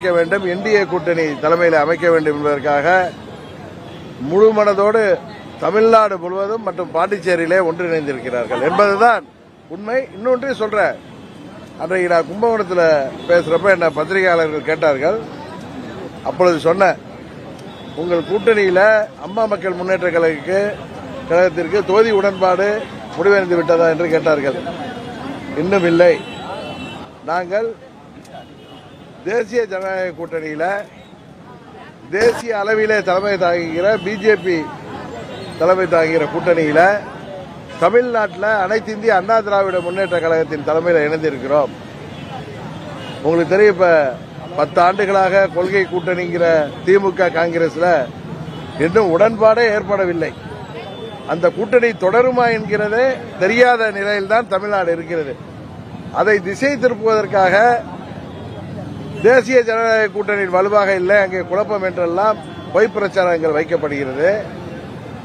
அமைக்க வேண்டும், என்டிஏ கூட்டணி தலைமையில் அமைக்க வேண்டும் என்பதற்காக முழு மனதோடு தமிழ்நாடு முழுவதும் மற்றும் பாண்டிச்சேரியிலே ஒன்றிணைந்திருக்கிறார்கள் என்பதுதான் உண்மை. இன்னொன்று சொல்றேன், அன்றைக்கு நான் கும்பகோணத்தில் பேசுறப்ப என்ன பத்திரிகையாளர்கள் கேட்டார்கள். அப்பொழுது சொன்னேன், உங்கள் கூட்டணியில் அம்மா மக்கள் முன்னேற்ற கழகத்திற்கு தொகுதி உடன்பாடு முடிவடைந்து விட்டதா என்று கேட்டார்கள். இன்னும் இல்லை. நாங்கள் தேசிய ஜனநாயக கூட்டணியில தேசிய அளவிலே தலைமை தாங்குகிற பிஜேபி தலைமை தாங்குகிற கூட்டணியில தமிழ்நாட்டில் அனைத்து இந்திய அண்ணா திராவிட முன்னேற்ற கழகத்தின் தலைமையில் இணைந்திருக்கிறோம். உங்களுக்கு தெரியும், இப்ப 10 ஆண்டுகளாக கொள்கை கூட்டணிங்கிற திமுக காங்கிரஸ்ல இன்னும் உடன்பாடே ஏற்படவில்லை. அந்த கூட்டணி தொடருமா என்கிறதே தெரியாத நிலையில்தான் தமிழ்நாடு இருக்கிறது. அதை திசை திருப்புவதற்காக தேசிய ஜனநாயக கூட்டணியின் வலுவாக இல்லை, அங்கே குழப்பம் என்றெல்லாம் பொய் பிரச்சாரங்கள் வைக்கப்படுகிறது.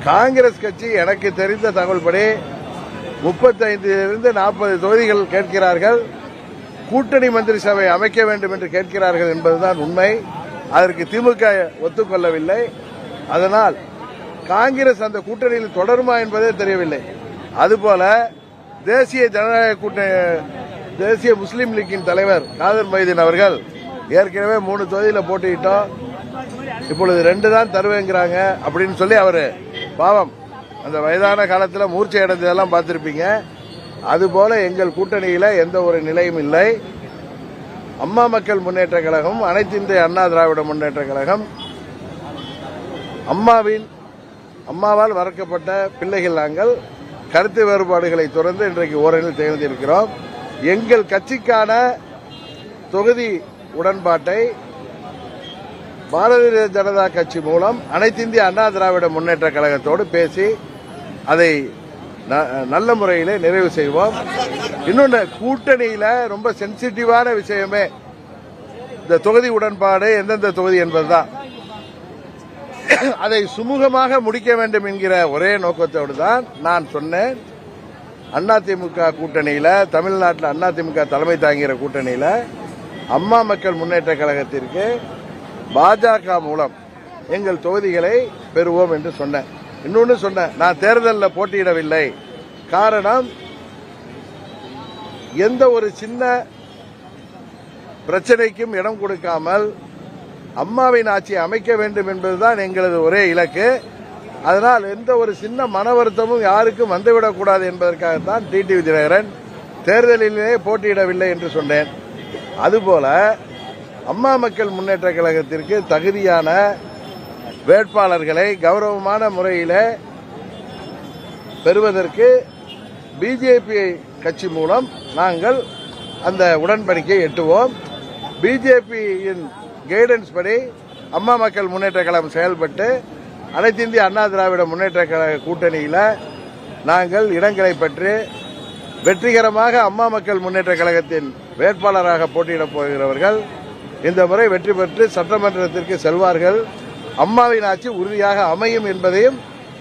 காங்கிரஸ் கட்சி எனக்கு தெரிந்த தகவல்படி 35 - 40 தொகுதிகள் கேட்கிறார்கள். கூட்டணி மந்திரி சபை அமைக்க வேண்டும் என்று கேட்கிறார்கள் என்பதுதான் உண்மை. அதற்கு திமுக ஒத்துக்கொள்ளவில்லை. அதனால் காங்கிரஸ் அந்த கூட்டணியில் தொடருமா என்பதே தெரியவில்லை. அதுபோல தேசிய ஜனநாயக கூட்டணி தேசிய முஸ்லீம் லீக்கின் தலைவர் காதர் மைதீன் அவர்கள் ஏற்கனவே 3 தொகுதியில் போட்டியிட்டோம், இப்பொழுது 2 தான் தருவேங்கிறாங்க அப்படின்னு சொல்லி அவரு பாவம் அந்த வயதான காலத்தில் மூர்ச்சை அடைந்ததெல்லாம் பார்த்திருப்பீங்க. அதுபோல எங்கள் கூட்டணியில எந்த ஒரு நிலையும் இல்லை. அம்மா மக்கள் முன்னேற்ற கழகம், அனைத்து இந்திய அண்ணா திராவிட முன்னேற்ற கழகம் அம்மாவால் வளர்க்கப்பட்ட பிள்ளைகள். நாங்கள் கருத்து வேறுபாடுகளை தொடர்ந்து இன்றைக்கு ஓரணியில் தேர்ந்திருக்கிறோம். எங்கள் கட்சிக்கான தொகுதி உடன்பாட்டை பாரதிய ஜனதா கட்சி மூலம் அனைத்து இந்திய அண்ணா திராவிட முன்னேற்ற கழகத்தோடு பேசி அதை நல்ல முறையில் நிறைவு செய்வோம். இன்னொன்று, கூட்டணியில ரொம்ப சென்சிட்டிவான விஷயமே இந்த தொகுதி உடன்பாடு, எந்தெந்த தொகுதி என்பதுதான். அதை சுமூகமாக முடிக்க வேண்டும் என்கிற ஒரே நோக்கத்தோடு தான் நான் சொன்னேன். அதிமுக கூட்டணியில, தமிழ்நாட்டில் அதிமுக தலைமை தாங்குகிற கூட்டணியில அம்மா மக்கள் முன்னேற்ற கழகத்திற்கு பாஜக மூலம் எங்கள் தொகுதிகளை பெறுவோம் என்று சொன்னேன். இன்னொன்று சொன்னேன், நான் தேர்தலில் போட்டியிடவில்லை. காரணம், எந்த ஒரு சின்ன பிரச்சனைக்கும் இடம் கொடுக்காமல் அம்மாவின் ஆட்சியை அமைக்க வேண்டும் என்பதுதான் எங்களது ஒரே இலக்கு. அதனால் எந்த ஒரு சின்ன மன வருத்தமும் யாருக்கும் வந்துவிடக்கூடாது என்பதற்காகத்தான் டிடிவி தினகரன் தேர்தலிலே போட்டியிடவில்லை என்று சொன்னேன். அதுபோல அம்மா மக்கள் முன்னேற்ற கழகத்திற்கு தகுதியான வேட்பாளர்களை கௌரவமான முறையில் பெறுவதற்கு பிஜேபி கட்சி மூலம் நாங்கள் அந்த உடன்படிக்கை எட்டுவோம். பிஜேபியின் கைடன்ஸ் படி அம்மா மக்கள் முன்னேற்ற கழகம் செயல்பட்டு அனைத்து இந்திய அண்ணா திராவிட முன்னேற்ற கழக கூட்டணியில நாங்கள் இடங்களை பெற்று வெற்றிகரமாக அம்மா மக்கள் முன்னேற்ற கழகத்தின் வேட்பாளராக போட்டியிடப் போகிறவர்கள் இந்த முறை வெற்றி பெற்று சட்டமன்றத்திற்கு செல்வார்கள். அம்மாவின் ஆட்சி உறுதியாக அமையும் என்பதையும்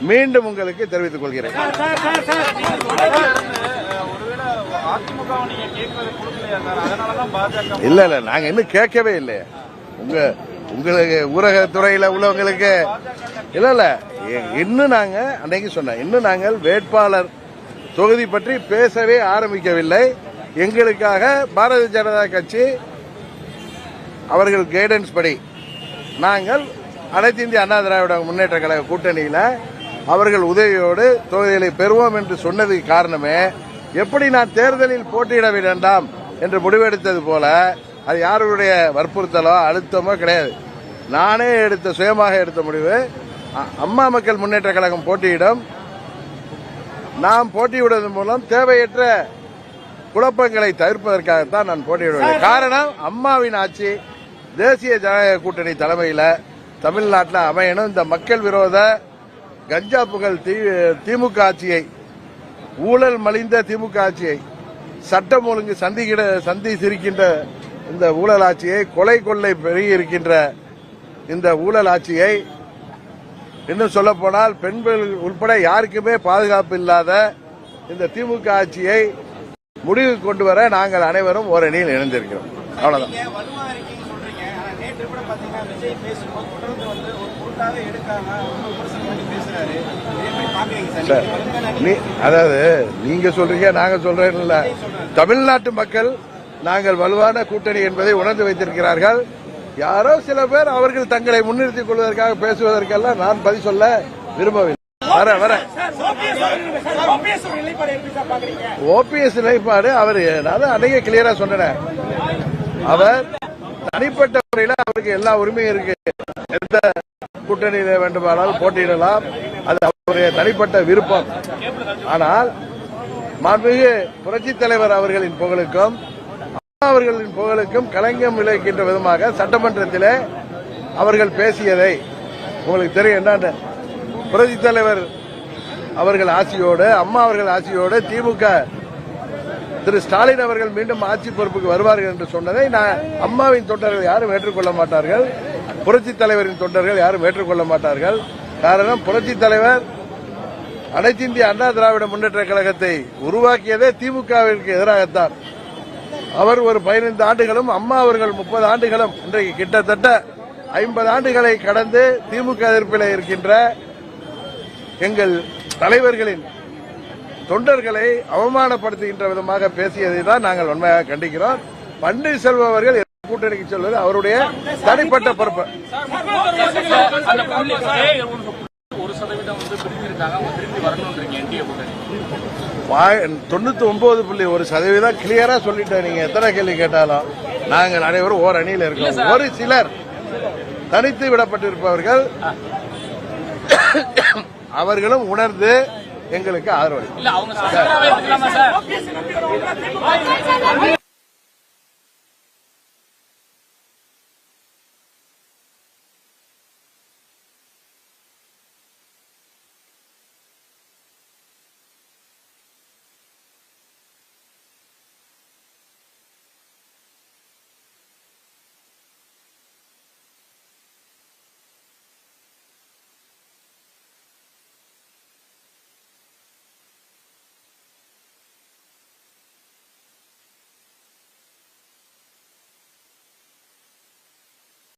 மீண்டும் உங்களுக்கு தெரிவித்துக் கொள்கிறேன். இல்ல, நாங்க இன்னும் கேட்கவே இல்லை. உங்களுக்கு ஊரகத்துறையில் உள்ளவங்களுக்கு இல்ல இன்னும் நாங்க அன்னைக்கு சொன்ன இன்னும் நாங்கள் வேட்பாளர் தொகுதி பற்றி பேசவே ஆரம்பிக்கவில்லை. எங்களுக்காக பாரதிய ஜனதா கட்சி அவர்கள் கைடன்ஸ் படி நாங்கள் அனைத்து இந்திய அண்ணா திராவிட முன்னேற்ற கழக கூட்டணியில அவர்கள் உதவியோடு தொகுதிகளை பெறுவோம் என்று சொன்னதுக்கு காரணமே, எப்படி நான் தேர்தலில் போட்டியிட வேண்டாம் என்று முடிவெடுத்தது போல அது யாருடைய வற்புறுத்தலோ அழுத்தமோ கிடையாது. நானே சுயமாக எடுத்த முடிவு. அம்மா மக்கள் முன்னேற்ற கழகம் போட்டியிடும். நாம் போட்டியிடுவதன் மூலம் தேவையற்ற குழப்பங்களை தவிர்ப்பதற்காகத்தான் நான் போட்டியிடுவேன். காரணம், அம்மாவின் ஆட்சி தேசிய ஜனநாயக கூட்டணி தலைமையில் தமிழ்நாட்டில் அமையணும். இந்த மக்கள் விரோத கஞ்சா புகழ் திமுக ஆட்சியை, ஊழல் மலிந்த திமுக ஆட்சியை, சட்டம் ஒழுங்கு சந்தி சிரிக்கின்ற இந்த ஊழல் ஆட்சியை, கொலை கொள்ளை பெருகி இருக்கின்ற இந்த ஊழல் ஆட்சியை, இன்னும் சொல்ல போனால் பெண்கள் உட்பட யாருக்குமே பாதுகாப்பு இல்லாத இந்த திமுக ஆட்சியை முடிவு கொண்டு வர நாங்கள் அனைவரும் ஓரணியில் இணைந்திருக்கிறோம். அவ்வளவுதான். நேற்று கூட பாத்தீங்கன்னா விஜய் பேசும்போது தொடர்ந்து வந்து ஒரு பொருட்டாக எடுக்காம விமர்சனம் பண்ணி பேசுறாரு. எப்படி பாக்குறீங்க சார்? அதாவது நீங்க சொல்றீங்க நாங்க சொல்றேன். தமிழ்நாட்டு மக்கள் நாங்கள் வலுவான கூட்டணி என்பதை உணர்ந்து வைத்திருக்கிறார்கள். யாரோ சில பேர் அவர்கள் தங்களை முன்னிறுத்திக் கொள்வதற்காக பேசுவதற்கெல்லாம் நான் பதில் சொல்ல விரும்பவில்லை. வர ஓபிஎஸ் நிலைப்பாடு அவர் அன்னைக்கே கிளியரா சொன்னேன். அவர் தனிப்பட்ட முறையில் அவருக்கு எல்லா உரிமையும் இருக்கு. எந்த கூட்டணியில வேண்டுமானாலும் போட்டியிடலாம். அது அவருடைய தனிப்பட்ட விருப்பம். ஆனால் மாண்புமிகு புரட்சித் தலைவர் அவர்களின் புகழுக்கும் அவர்களின் புகழுக்கும் களங்கம் விளைவிக்கின்ற விதமாக சட்டமன்றத்திலே அவர்கள் பேசியதை உங்களுக்கு தெரியும். என்ன புரட்சித் தலைவர் அவர்கள் ஆட்சியோடு அம்மா அவர்கள் ஆட்சியோடு திமுக திரு ஸ்டாலின் அவர்கள் மீண்டும் ஆட்சி பொறுப்புக்கு வருவார்கள் என்று சொன்னதை அம்மாவின் தொண்டர்கள் யாரும் ஏற்றுக்கொள்ள மாட்டார்கள். புரட்சித் தலைவரின் தொண்டர்கள் யாரும் ஏற்றுக்கொள்ள மாட்டார்கள். காரணம், புரட்சித் தலைவர் அனைத்து இந்திய அண்ணா திராவிட முன்னேற்ற கழகத்தை உருவாக்கியதே திமுகவிற்கு எதிராகத்தான். அவர் ஒரு 15 ஆண்டுகளும் அம்மா அவர்கள் 30 ஆண்டுகளும் இன்றைக்கு கிட்டத்தட்ட 50 ஆண்டுகளை கடந்து திமுக எதிர்ப்பில் இருக்கின்ற எங்கள் தலைவர்களின் தொண்டர்களை அவமானப்படுத்துகின்ற விதமாக பேசியதை தான் நாங்கள் உண்மையாக கண்டிக்கிறோம். பன்னீர்செல்வம் அவர்கள் கூட்டணிக்கு செல்வது அவருடைய தனிப்பட்ட பொறுப்பு. 99.1% கிளியரா சொல்லிட்டேன். நீங்க எத்தனை கேள்வி கேட்டாலும் நாங்கள் அனைவரும் ஓர் அணியில் இருக்கோம். ஒரு சிலர் தனித்து விடப்பட்டிருப்பவர்கள் அவர்களும் உணர்ந்து எங்களுக்கு ஆதரவு.